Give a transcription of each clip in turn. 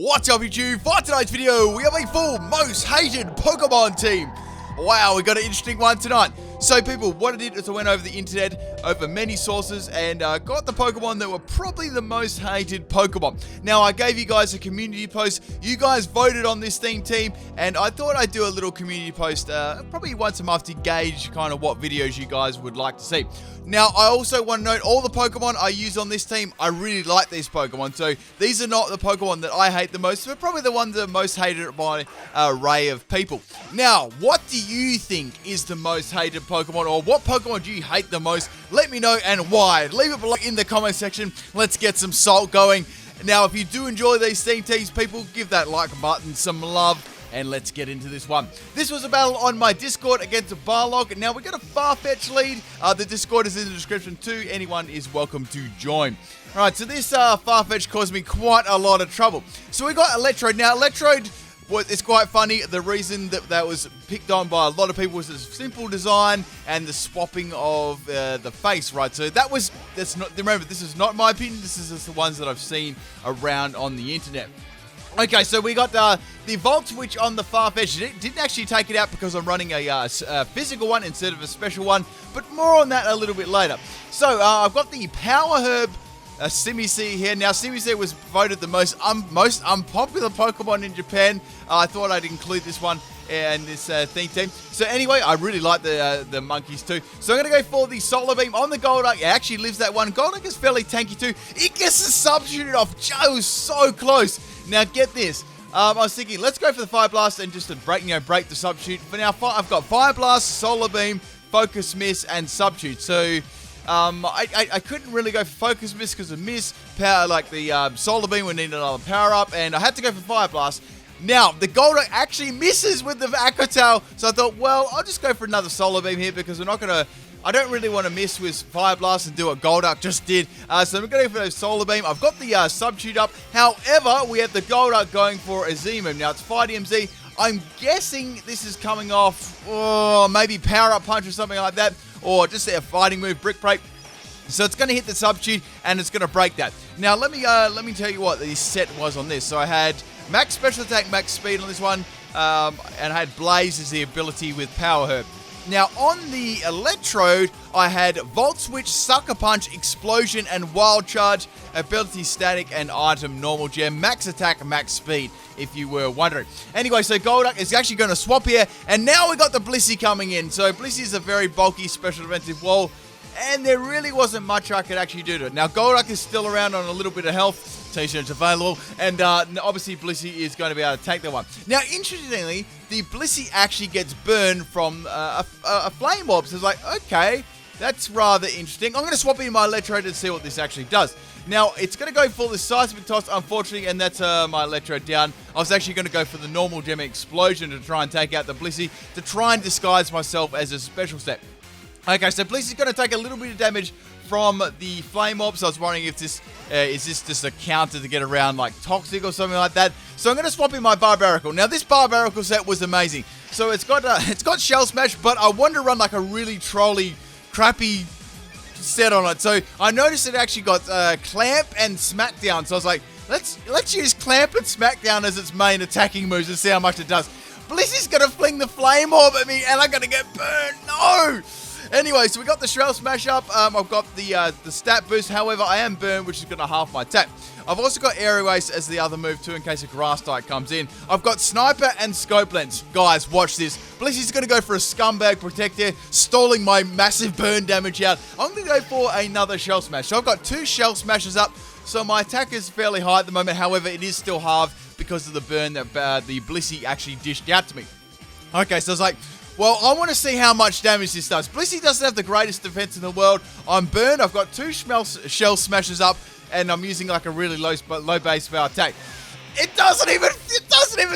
What's up YouTube? For tonight's video, we have a full most hated Pokemon team. Wow, we got an interesting one tonight. So people, what I did is I went over the internet, over many sources, and got the Pokemon that were probably the most hated Pokemon. Now, I gave you guys a community post. You guys voted on this theme team, and I thought I'd do a little community post probably once a month to gauge kind of what videos you guys would like to see. Now, I also want to note all the Pokemon I use on this team, I really like these Pokemon. So, these are not the Pokemon that I hate the most, but probably the ones that are most hated by an array of people. Now, what do you think is the most hated Pokemon, or what Pokemon do you hate the most? Let me know and why. Leave it below in the comment section. Let's get some salt going. Now, if you do enjoy these theme teams, people, give that like button some love. And let's get into this one. This was a battle on my Discord against a Barlog. Now, we got a Farfetch lead. The Discord is in the description too. Anyone is welcome to join. Alright, so this Farfetch caused me quite a lot of trouble. So we got Electrode. Now, Electrode, it's quite funny. The reason that was picked on by a lot of people was the simple design and the swapping of the face, right? So remember, this is not my opinion. This is just the ones that I've seen around on the internet. Okay, so we got the Volt Switch on the Farfetch. Didn't actually take it out because I'm running a physical one instead of a special one, but more on that a little bit later. So, I've got the Power Herb Simisear here. Now, Simisear was voted the most unpopular Pokemon in Japan. I thought I'd include this one in this theme team. So anyway, I really like the monkeys too. So I'm going to go for the Solar Beam on the Golduck. It actually lives that one. Golduck is fairly tanky too. It gets the substitute off. Joe, so close. Now get this. I was thinking, let's go for the Fire Blast and just to break the substitute. For now, I've got Fire Blast, Solar Beam, Focus Miss, and Substitute. So I couldn't really go for Focus Miss because of Miss power. Like the Solar Beam would need another power up, and I had to go for Fire Blast. Now, the Golduck actually misses with the Aqua Tail, so I thought, well, I'll just go for another Solar Beam here because I don't really want to miss with Fire Blast and do what Golduck just did. So I'm going to go for the Solar Beam. I've got the Substitute up. However, we have the Golduck going for a Z-Move. Now, it's Fire DMZ. I'm guessing this is coming off, maybe Power Up Punch or something like that, or just a fighting move, Brick Break. So it's going to hit the Substitute, and it's going to break that. Now, let me tell you what the set was on this. So I had Max Special Attack, Max Speed on this one, and I had Blaze as the ability with Power Herb. Now, on the Electrode, I had Volt Switch, Sucker Punch, Explosion, and Wild Charge, Ability Static, and Item Normal Gem, Max Attack, Max Speed, if you were wondering. Anyway, so Golduck is actually going to swap here, and now we got the Blissey coming in. So Blissey is a very bulky special defensive wall, and there really wasn't much I could actually do to it. Now, Golduck is still around on a little bit of health. T-shirts available, and obviously Blissey is going to be able to take that one. Now, interestingly, the Blissey actually gets burned from a Flame Orb, so it's like, okay, that's rather interesting. I'm going to swap in my Electrode to see what this actually does. Now, it's going to go for the Seismic Toss, unfortunately, and that's my Electrode down. I was actually going to go for the normal Gem Explosion to try and take out the Blissey, to try and disguise myself as a special set. Okay, so Blissey's going to take a little bit of damage from the Flame Orb, so I was wondering if this is just a counter to get around like Toxic or something like that. So I'm going to swap in my Barbarical. Now this Barbarical set was amazing. So it's got Shell Smash, but I wanted to run like a really trolly, crappy set on it. So I noticed it actually got Clamp and Smackdown. So I was like, let's use Clamp and Smackdown as its main attacking moves and see how much it does. Blissey's going to fling the Flame Orb at me, and I'm going to get burned. No! Anyway, so we got the Shell Smash up. I've got the stat boost. However, I am burned, which is going to half my attack. I've also got Aerial Ace as the other move too, in case a Grass type comes in. I've got Sniper and Scope Lens. Guys, watch this. Blissey's going to go for a Scumbag Protect here, stalling my massive burn damage out. I'm going to go for another Shell Smash. So I've got 2 Shell Smashes up, so my attack is fairly high at the moment. However, it is still halved because of the burn that the Blissey actually dished out to me. Okay, so I was like, well, I want to see how much damage this does. Blissey doesn't have the greatest defense in the world. I'm burned. I've got 2 Shell Smashes up, and I'm using like a really low base power attack. It doesn't even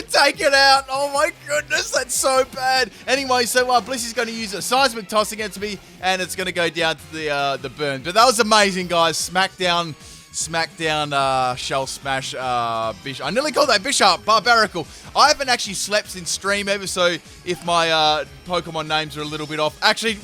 take it out. Oh my goodness, that's so bad. Anyway, so Blissey's going to use a Seismic Toss against me, and it's going to go down to the burn. But that was amazing, guys. Smackdown Smackdown Shell Smash Bishop. I nearly called that Bishop, Barbarical. I haven't actually slept since stream ever, so if my Pokemon names are a little bit off. Actually,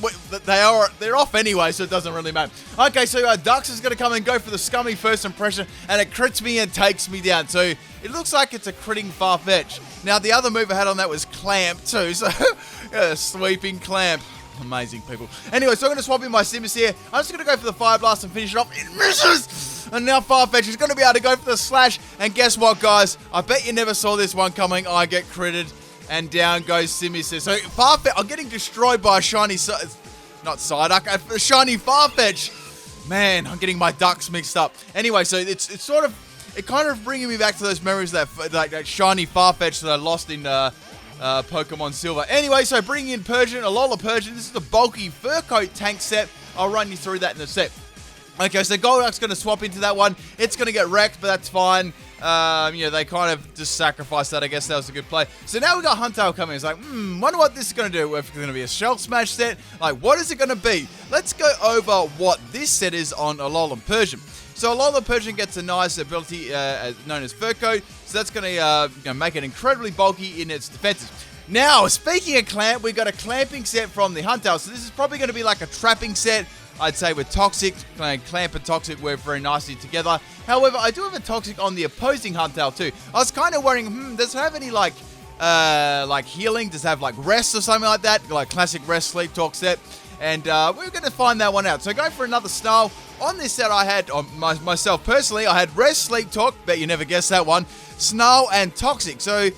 they're off anyway, so it doesn't really matter. Okay, so Dux is going to come and go for the scummy first impression, and it crits me and takes me down. So it looks like it's a critting Farfetch. Now, the other move I had on that was Clamp too, so yeah, sweeping Clamp. Amazing, people. Anyway, so I'm going to swap in my Sims here. I'm just going to go for the Fire Blast and finish it off. It misses! And now Farfetch is going to be able to go for the Slash. And guess what, guys? I bet you never saw this one coming. I get critted. And down goes Simis here. So Farfetch, I'm getting destroyed by a shiny... Not Psyduck. A shiny Farfetch. Man, I'm getting my ducks mixed up. Anyway, so it's sort of... It kind of bringing me back to those memories of that shiny Farfetch that I lost in... Pokemon Silver. Anyway, so bringing in Persian, Alola Persian. This is the bulky fur coat tank set. I'll run you through that in a sec. Okay, so Golduck's going to swap into that one. It's going to get wrecked, but that's fine. They kind of just sacrificed that. I guess that was a good play. So now we got Huntail coming. It's like, wonder what this is going to do. If it's going to be a Shell Smash set, like, what is it going to be? Let's go over what this set is on Alola Persian. So Alola Persian gets a nice ability known as Fur Coat, so that's going to make it incredibly bulky in its defenses. Now, speaking of Clamp, we got a clamping set from the Huntail, so this is probably going to be like a trapping set, I'd say, with Toxic. Clamp and Toxic work very nicely together. However, I do have a Toxic on the opposing Huntail too. I was kind of worrying, does it have any like healing? Does it have like rest or something like that? Like classic rest sleep talk set. And we're going to find that one out. So go for another Snarl. On this set, I had, myself personally, I had Rest, Sleep, Talk. Bet you never guessed that one. Snarl and Toxic. So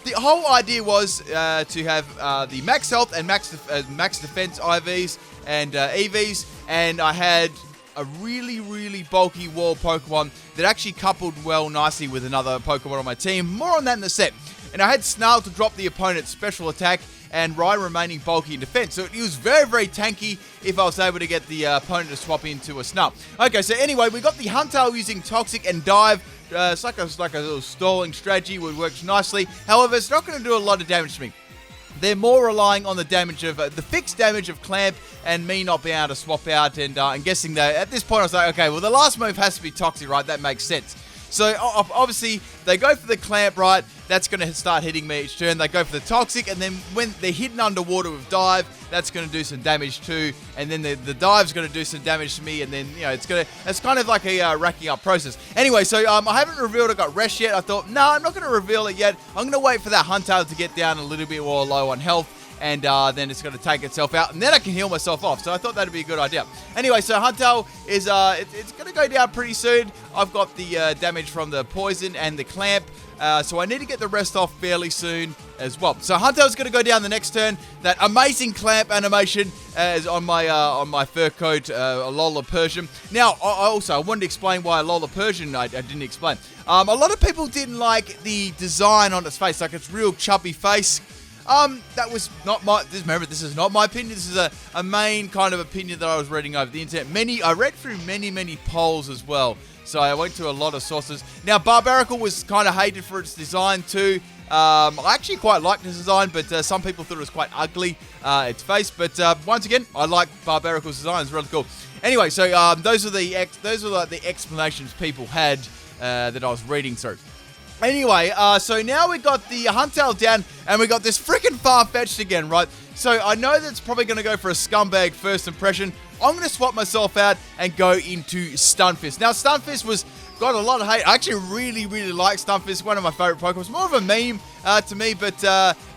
the whole idea was to have the Max Health and Max Defense IVs and EVs. And I had a really, really bulky wall Pokemon that actually coupled well nicely with another Pokemon on my team. More on that in the set. And I had Snarl to drop the opponent's special attack and Ryan remaining bulky in defense. So it was very, very tanky if I was able to get the opponent to swap into a Snarl. Okay, so anyway, we got the Huntail using Toxic and Dive. It's like a little stalling strategy, which works nicely. However, it's not going to do a lot of damage to me. They're more relying on the damage of the fixed damage of Clamp and me not being able to swap out. And I'm guessing that at this point I was like, okay, well the last move has to be Toxic, right? That makes sense. So obviously they go for the Clamp, right? That's going to start hitting me each turn. They go for the Toxic, and then when they're hidden underwater with Dive, that's going to do some damage too. And then the Dive's going to do some damage to me, and then it's kind of like a racking up process. Anyway, so I haven't revealed I got Rest yet. I thought, no, I'm not going to reveal it yet. I'm going to wait for that Huntail to get down a little bit more low on health. And then it's going to take itself out, and then I can heal myself off. So I thought that'd be a good idea. Anyway, so Huntail is it's going to go down pretty soon. I've got the damage from the poison and the Clamp, so I need to get the rest off fairly soon as well. So Huntail's going to go down the next turn. That amazing Clamp animation is on my fur coat, Alola Persian. Now, I wanted to explain why Alola Persian I didn't explain. A lot of people didn't like the design on its face, like its real chubby face. That was not my... Remember, this is not my opinion. This is a main kind of opinion that I was reading over the internet. I read through many polls as well. So I went to a lot of sources. Now, Barbarical was kind of hated for its design too. I actually quite liked the design, but some people thought it was quite ugly, its face. But once again, I like Barbarical's design. It's really cool. Anyway, so those are the explanations people had that I was reading through. Anyway, so now we got the Huntail down, and we got this freaking Farfetch'd again, right? So I know that's probably going to go for a scumbag first impression. I'm going to swap myself out and go into Stunfisk. Now, Stunfisk got a lot of hate. I actually really like Stunfisk. One of my favorite Pokemon. It's more of a meme to me, but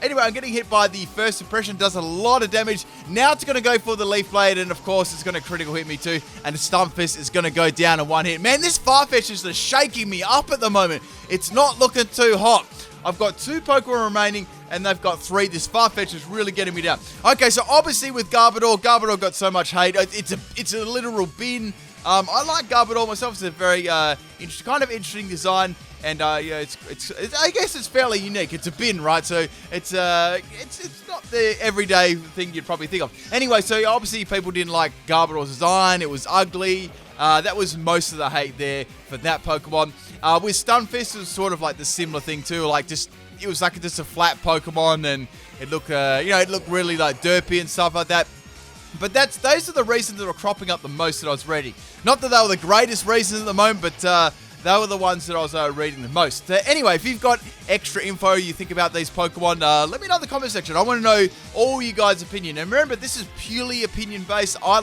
anyway, I'm getting hit by the first impression. Does a lot of damage. Now it's going to go for the Leaf Blade, and of course, it's going to critical hit me too. And the Stunfisk is going to go down in one hit. Man, this Farfetch is just shaking me up at the moment. It's not looking too hot. I've got 2 Pokemon remaining, and they've got 3. This Farfetch is really getting me down. Okay, so obviously with Garbodor got so much hate. It's a literal bin. I like Garbodor myself. It's a very kind of interesting design, and it's I guess it's fairly unique. It's a bin, right? So it's not the everyday thing you'd probably think of. Anyway, so obviously people didn't like Garbodor's design. It was ugly. That was most of the hate there for that Pokemon. With Stunfisk, it was sort of like the similar thing too. Like it was like just a flat Pokemon, and it looked really like derpy and stuff like that. But those are the reasons that are cropping up the most that I was reading. Not that they were the greatest reasons at the moment, but they were the ones that I was reading the most. Anyway, if you've got extra info you think about these Pokemon, let me know in the comment section. I want to know all you guys' opinion. And remember, this is purely opinion based. I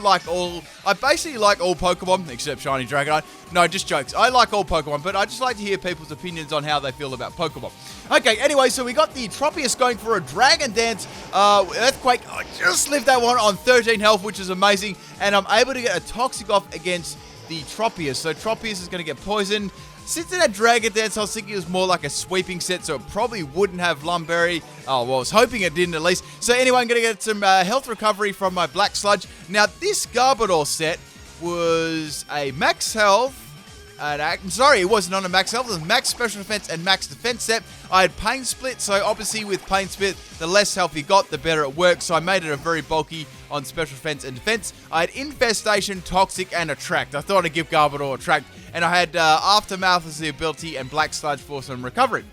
basically like all Pokemon, except Shiny Dragonite. No, just jokes. I like all Pokemon, but I just like to hear people's opinions on how they feel about Pokemon. Okay, anyway, so we got the Tropius going for a Dragon Dance Earthquake. I just lived that one on 13 health, which is amazing. And I'm able to get a Toxic off against the Tropius. So Tropius is going to get poisoned. Since it had Dragon Dance, I was thinking it was more like a sweeping set, so it probably wouldn't have Lumberry. Oh, well, I was hoping it didn't at least. So anyway, I'm going to get some health recovery from my Black Sludge. Now, this Garbodor set was a max health. Sorry, it wasn't on a max health. It was max special defense and max defense set. I had Pain Split, so obviously with Pain Split, the less health you got, the better it works. So I made it a very bulky on special defense and defense. I had Infestation, Toxic, and Attract. I thought I'd give Garbodor Attract. And I had Aftermath as the ability and Black Sludge for some recovery.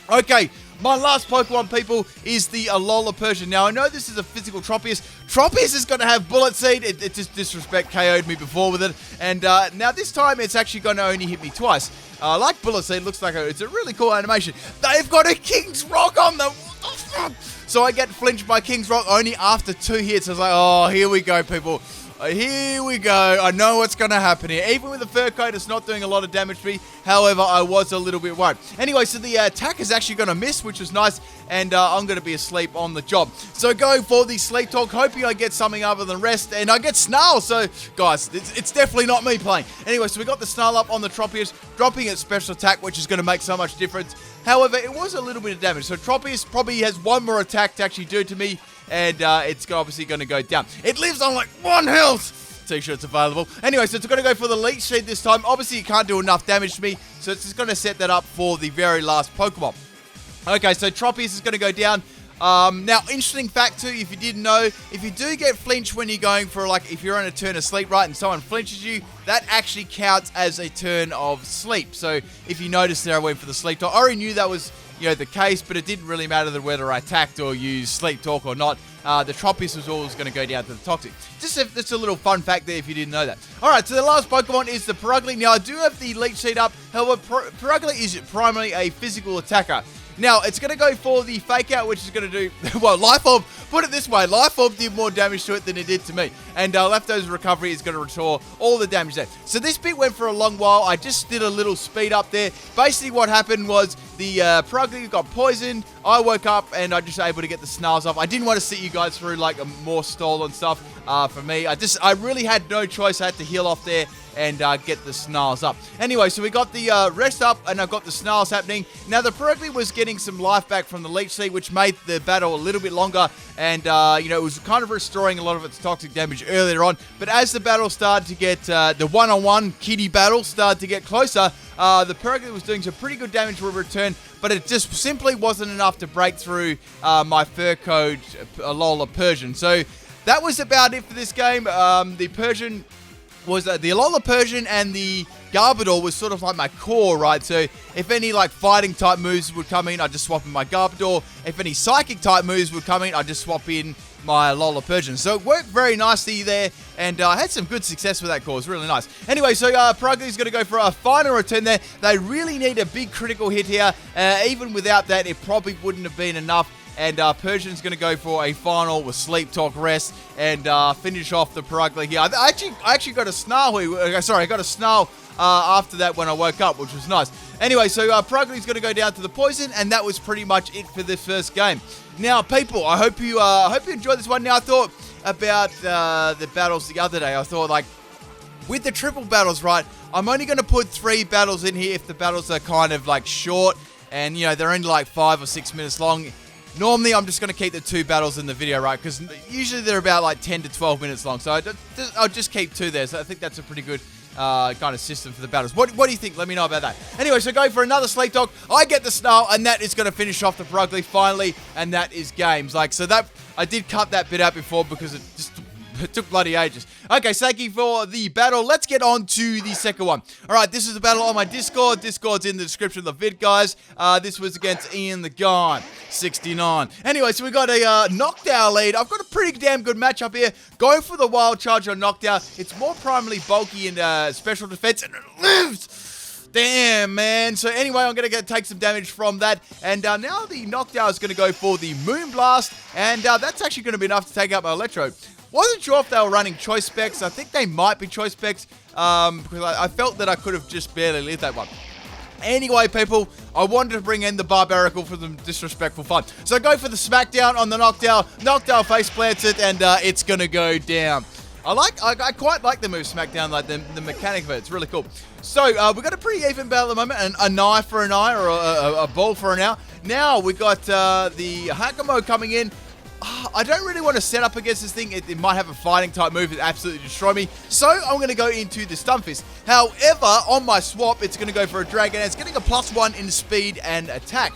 Okay, my last Pokemon, people, is the Alola Persian. Now, I know this is a physical Tropius. Tropius is going to have Bullet Seed. It just disrespect KO'd me before with it. And now this time, it's actually going to only hit me twice. Like Bullet Seed, looks like it's a really cool animation. They've got a King's Rock on them. What the fuck? So I get flinched by King's Rock only after 2 hits. I was like, oh, here we go, people. Here we go. I know what's going to happen here. Even with the fur coat, it's not doing a lot of damage to me. However, I was a little bit worried. Anyway, so the attack is actually going to miss, which was nice. And I'm going to be asleep on the job. So going for the Sleep Talk, hoping I get something other than rest. And I get Snarl. So, guys, it's definitely not me playing. Anyway, so we got the Snarl up on the Tropius, dropping its special attack, which is going to make so much difference. However, it was a little bit of damage. So Tropius probably has one more attack to actually do to me. And it's obviously going to go down. It lives on like 1 health. T-shirts available. Anyway, so it's going to go for the Leech Seed this time. Obviously, it can't do enough damage to me. So it's just going to set that up for the very last Pokemon. Okay, so Tropius is going to go down. Now, interesting fact too, if you didn't know, if you do get flinched when you're going for, like, if you're on a turn of sleep, right, and someone flinches you, that actually counts as a turn of sleep. So if you notice there, I went for the Sleep Talk. I already knew that was, the case, but it didn't really matter whether I attacked or used Sleep Talk or not. The Tropius was always going to go down to the Toxic. Just a little fun fact there if you didn't know that. Alright, so the last Pokemon is the Purugly. Now, I do have the Leech Seed up. However, Purugly is primarily a physical attacker. Now, it's going to go for the Fake Out, which is going to do, well, Life Orb, put it this way, Life Orb did more damage to it than it did to me. And Leftover's Recovery is going to restore all the damage there. So this bit went for a long while. I just did a little speed up there. Basically, what happened was the Purugly got poisoned. I woke up and I just able to get the Snarls off. I didn't want to sit you guys through like a more stall and stuff for me. I really had no choice. I had to heal off there and get the Snarls up. Anyway, so we got the rest up and I've got the Snarls happening. Now, the Purugly was getting some life back from the Leech Seed, which made the battle a little bit longer. And, it was kind of restoring a lot of its toxic damage earlier on. But as the battle started to get, the one-on-one kitty battle started to get closer, the Purugly was doing some pretty good damage for a return, but it just simply wasn't enough to break through my Fur Code Alola Persian. So that was about it for this game. The Persian was the Alola Persian and the Garbodor was sort of like my core, right? So if any like fighting type moves would come in, I'd just swap in my Garbodor. If any psychic type moves would come in, I'd just swap in my Alola Persian. So it worked very nicely there, and I had some good success with that core. It was really nice. Anyway, so Purugly's going to go for a final return there. They really need a big critical hit here. Even without that, it probably wouldn't have been enough. And Persian's going to go for a final with Sleep Talk Rest and finish off the Purugly here. I actually got a Snarl. I got a Snarl after that when I woke up, which was nice. Anyway, so Purugly's going to go down to the poison, and that was pretty much it for this first game. Now, people, I hope you enjoyed this one. Now, I thought about the battles the other day. I thought, like, with the triple battles, right, I'm only going to put 3 battles in here if the battles are kind of, like, short and, they're only, like, 5 or 6 minutes long. Normally, I'm just going to keep the 2 battles in the video, right? Because usually they're about like 10 to 12 minutes long. So I'll just keep 2 there. So I think that's a pretty good kind of system for the battles. What do you think? Let me know about that. Anyway, so going for another Sleep Talk. I get the Snarl, and that is going to finish off the Purugly finally. And that is games. Like, so that I did cut that bit out before because it just it took bloody ages. Okay, thank you for the battle. Let's get on to the second one. All right, this is a battle on my Discord. Discord's in the description of the vid, guys. This was against Ian the Guy, 69. Anyway, so we got a knockdown lead. I've got a pretty damn good matchup here. Going for the wild charge on knockdown. It's more primarily bulky and special defense, and it lives. Damn, man. So anyway, I'm going to take some damage from that. And now the knockdown is going to go for the Moon Blast. And that's actually going to be enough to take out my Electro. Wasn't sure if they were running choice specs. I think they might be choice specs. Because I felt that I could have just barely lived that one. Anyway, people, I wanted to bring in the Barbarical for some disrespectful fun. So I go for the Smackdown on the knockdown. Knockdown face plants it, and it's going to go down. I quite like the move Smackdown, like the mechanic of it. It's really cool. So, we've got a pretty even battle at the moment, and an eye for an eye, or a ball for an eye. Now, we got the Hakamo coming in. I don't really want to set up against this thing. It might have a fighting type move that absolutely destroy me. So, I'm going to go into the Stunfist. However, on my swap, it's going to go for a Dragon, and it's getting a +1 in speed and attack.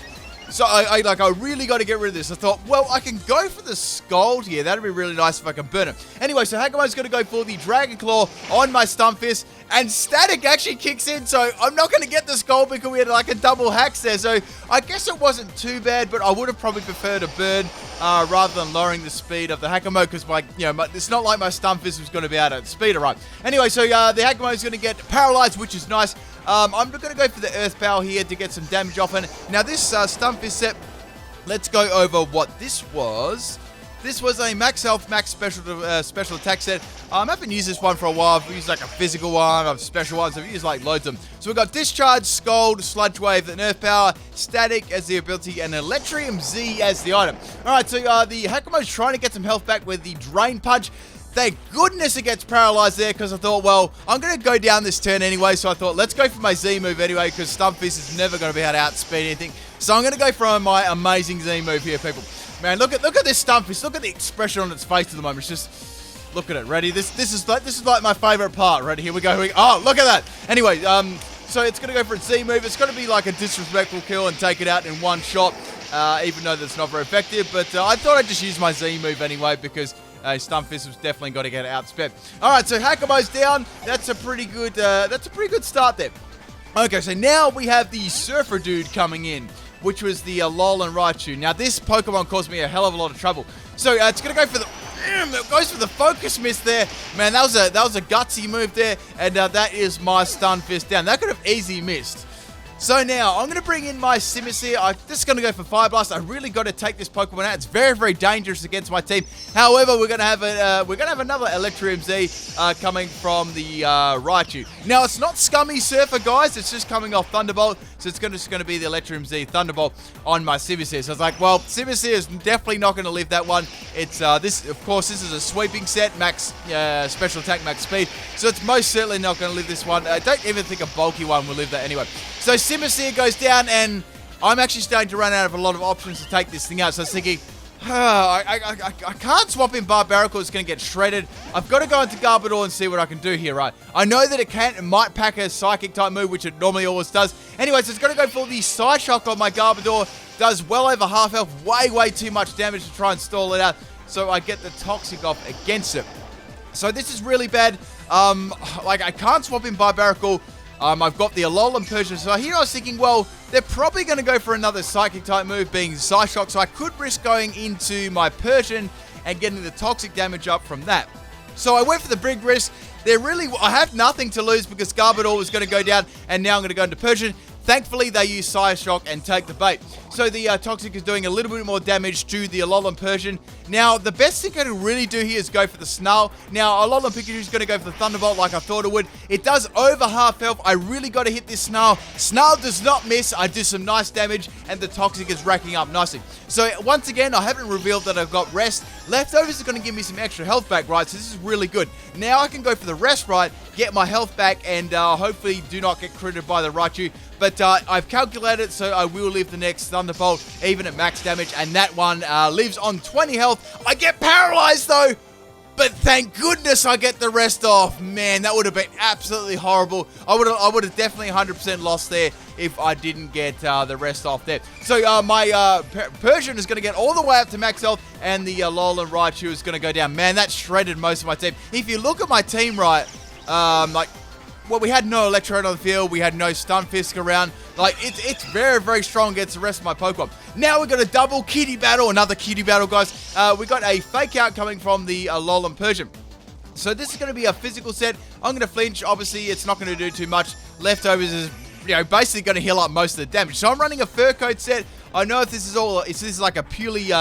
So I really got to get rid of this. I thought, well, I can go for the Scald here. That'd be really nice if I can burn him. Anyway, so Hakamo's going to go for the Dragon Claw on my Stunfist. And Static actually kicks in, so I'm not going to get the Scald because we had like a double hacks there. So I guess it wasn't too bad, but I would have probably preferred a burn rather than lowering the speed of the Hakamo, because it's not like my Stunfist was going to be able to speed it right. Anyway, so the Hakamo is going to get paralyzed, which is nice. I'm going to go for the Earth Power here to get some damage off it. Now this Stunfist set, let's go over what this was. This was a max health, max special attack set. I haven't used this one for a while. I've used like a physical one, I've special ones, I've used like loads of them. So we've got Discharge, Scald, Sludge Wave, and Earth Power, Static as the ability, and Electrium Z as the item. Alright, so the Hakamo's trying to get some health back with the Drain Punch. Thank goodness it gets paralyzed there, because I thought, well, I'm going to go down this turn anyway. So I thought, let's go for my Z move anyway, because Stunfist is never going to be able to outspeed anything. So I'm going to go for my amazing Z move here, people. Man, look at this Stunfist. Look at the expression on its face at the moment. It's just, look at it. Ready? This is like my favorite part. Ready? Here we go. Oh, look at that. Anyway, so it's going to go for its Z move. It's going to be like a disrespectful kill and take it out in one shot, even though that's not very effective. But I thought I'd just use my Z move anyway, because Stunfist was definitely got to get outsped. All right, so Hakamo's down. That's a pretty good start there. Okay, so now we have the Surfer Dude coming in, which was the Lol and Raichu. Now this Pokemon caused me a hell of a lot of trouble. So it's gonna go for the. It goes for the Focus Mist there. Man, that was a gutsy move there, and that is my Stunfist down. That could have easily missed. So now, I'm going to bring in my Simisear. I'm just going to go for Fire Blast. I really got to take this Pokemon out. It's very, very dangerous against my team. However, we're going to have another Electrium Z coming from the Raichu. Now, it's not Scummy Surfer, guys. It's just coming off Thunderbolt. So it's just going to be the Electrium Z Thunderbolt on my Simisear. So I was like, well, Simisear is definitely not going to live that one. It's this, of course, this is a sweeping set, max special attack, max speed. So it's most certainly not going to live this one. I don't even think a bulky one will live that anyway. So Simisear goes down, and I'm actually starting to run out of a lot of options to take this thing out. So I was thinking, I can't swap in Barbarical. It's going to get shredded. I've got to go into Garbodor and see what I can do here, right? I know that it might pack a Psychic type move, which it normally always does. Anyway, so it's going to go for the Side Shock on my Garbodor. Does well over half health. Way too much damage to try and stall it out. So I get the Toxic off against it. So this is really bad. I can't swap in Barbarical. I've got the Alolan Persian. So here I was thinking, well, they're probably going to go for another Psychic type move, being Psyshock. So I could risk going into my Persian and getting the Toxic damage up from that. So I went for the big risk. I have nothing to lose because Garbodor was going to go down, and now I'm going to go into Persian. Thankfully, they use Psyshock and take the bait. So the Toxic is doing a little bit more damage to the Alolan Persian. Now, the best thing I can really do here is go for the Snarl. Now, Alolan Pikachu is going to go for the Thunderbolt like I thought it would. It does over half health. I really got to hit this Snarl. Snarl does not miss. I do some nice damage, and the Toxic is racking up nicely. So, once again, I haven't revealed that I've got Rest. Leftovers are going to give me some extra health back, right? So, this is really good. Now, I can go for the Rest, right, get my health back, and hopefully do not get critted by the Raichu. But I've calculated, so I will live the next Thunderbolt, even at max damage, and that one lives on 20 health. I get paralyzed, though, but thank goodness I get the rest off. Man, that would have been absolutely horrible. I would have definitely 100% lost there if I didn't get the rest off there. So my Persian is going to get all the way up to max health, and the Alolan Raichu is going to go down. Man, that shredded most of my team. If you look at my team, right, well, we had no Electrode on the field. We had no Stunfisk around. Like, it's very, very strong against the rest of my Pokemon. Now we've got a double kitty battle. Another kitty battle, guys. We got a Fake Out coming from the Alolan Persian. So this is going to be a physical set. I'm going to flinch. Obviously, it's not going to do too much. Leftovers is, basically going to heal up most of the damage. So I'm running a Fur Coat set. I know if this is like a purely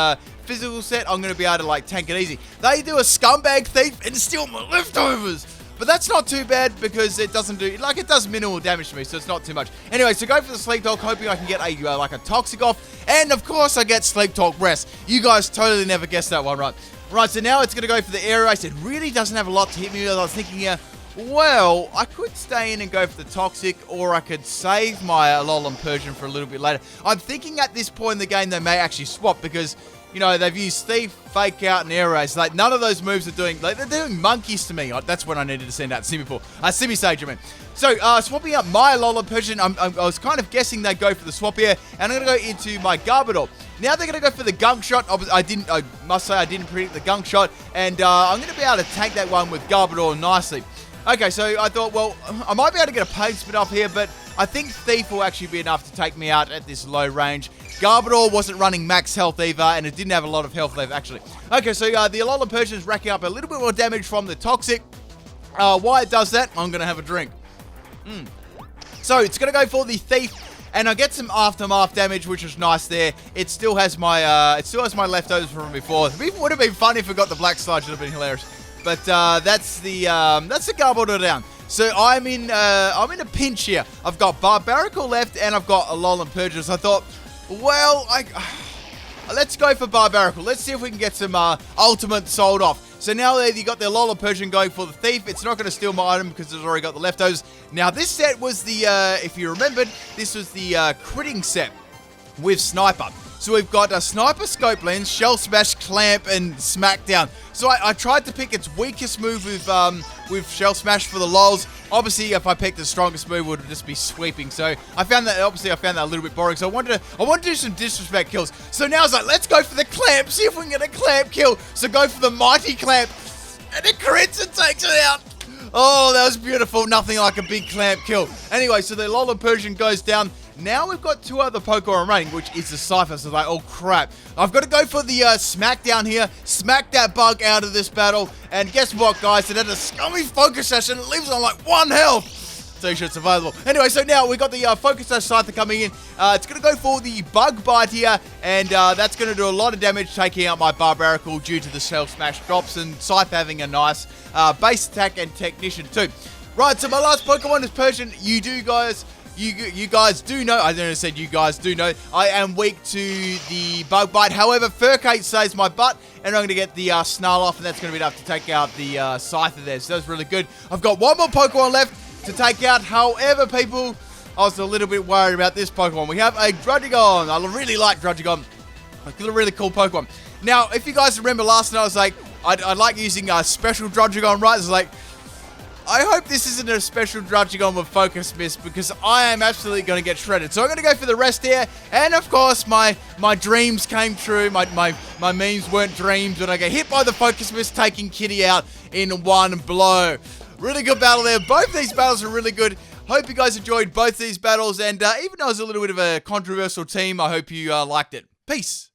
physical set, I'm going to be able to, like, tank it easy. They do a Scumbag Thief and steal my Leftovers. But that's not too bad because it doesn't do, like, it does minimal damage to me, so it's not too much. Anyway, so go for the Sleep Talk, hoping I can get a, like, a Toxic off. And, of course, I get Sleep Talk Rest. You guys totally never guessed that one, right? Right, so now it's going to go for the Air Race. It really doesn't have a lot to hit me with. I was thinking here, well, I could stay in and go for the Toxic, or I could save my Alolan Persian for a little bit later. I'm thinking at this point in the game they may actually swap because, they've used Thief, Fake Out, and Air Race. Like, none of those moves are doing, like, they're doing monkeys to me. That's when I needed to send out Simisage, I mean. So, swapping out my Alolan Persian, I was kind of guessing they'd go for the swap here, and I'm going to go into my Garbodor. Now they're going to go for the Gunk Shot. I must say I didn't predict the Gunk Shot, and I'm going to be able to tank that one with Garbodor nicely. Okay, so I thought, well, I might be able to get a Pain Spit off here, but I think Thief will actually be enough to take me out at this low range. Garbodor wasn't running max health either, and it didn't have a lot of health left, actually. Okay, so the Alolan Persian is racking up a little bit more damage from the Toxic. While it does that, I'm going to have a drink. So it's going to go for the Thief, and I get some Aftermath damage, which is nice there. It still has my leftovers from before. It would have been fun if it got the Black Sludge. It would have been hilarious. But that's the Garbodor down. So I'm in a pinch here. I've got Barbaracle left, and I've got Alolan Persian. So I thought, well, let's go for Barbaracle. Let's see if we can get some Ultimate sold off. So now you got the Alolan Persian going for the Thief. It's not going to steal my item because it's already got the leftovers. Now this set was the, if you remembered, this was the critting set with Sniper. So we've got a Sniper Scope Lens, Shell Smash, Clamp, and Smackdown. So I tried to pick its weakest move with Shell Smash for the lols. Obviously, if I picked the strongest move, it would just be sweeping. So I found that a little bit boring. So I wanted to do some disrespect kills. So now I was like, let's go for the Clamp, see if we can get a Clamp kill. So go for the Mighty Clamp, and it crits and takes it out. Oh, that was beautiful. Nothing like a big Clamp kill. Anyway, so the Alolan Persian goes down. Now we've got two other Pokemon remaining, which is the Cypher. So like, oh crap. I've got to go for the Smackdown here. Smack that bug out of this battle. And guess what, guys? It had a scummy Focus Sash and it lives on like 1 health. T-shirts available. Anyway, so now we've got the Focus Sash Scyther coming in. It's going to go for the Bug Bite here. And that's going to do a lot of damage, taking out my Barbaracle due to the Shell Smash drops. And Scythe having a nice base attack and Technician too. Right, so my last Pokemon is Persian. You guys do know, I don't know, said you guys do know, I am weak to the Bug Bite. However, Furcate saves my butt, and I'm going to get the Snarl off, and that's going to be enough to take out the Scyther there. So that's really good. I've got one more Pokemon left to take out. However, people, I was a little bit worried about this Pokemon. We have a Druddigon. I really like Druddigon. It's a really cool Pokemon. Now, if you guys remember last night, I was like, I like using a special Druddigon, right? It's like, I hope this isn't a special Druddigon with Focus Mist because I am absolutely going to get shredded. So I'm going to go for the rest here. And of course, my dreams came true. My memes weren't dreams. When I get hit by the Focus Mist, taking Kitty out in one blow. Really good battle there. Both these battles are really good. Hope you guys enjoyed both these battles. And even though it was a little bit of a controversial team, I hope you liked it. Peace.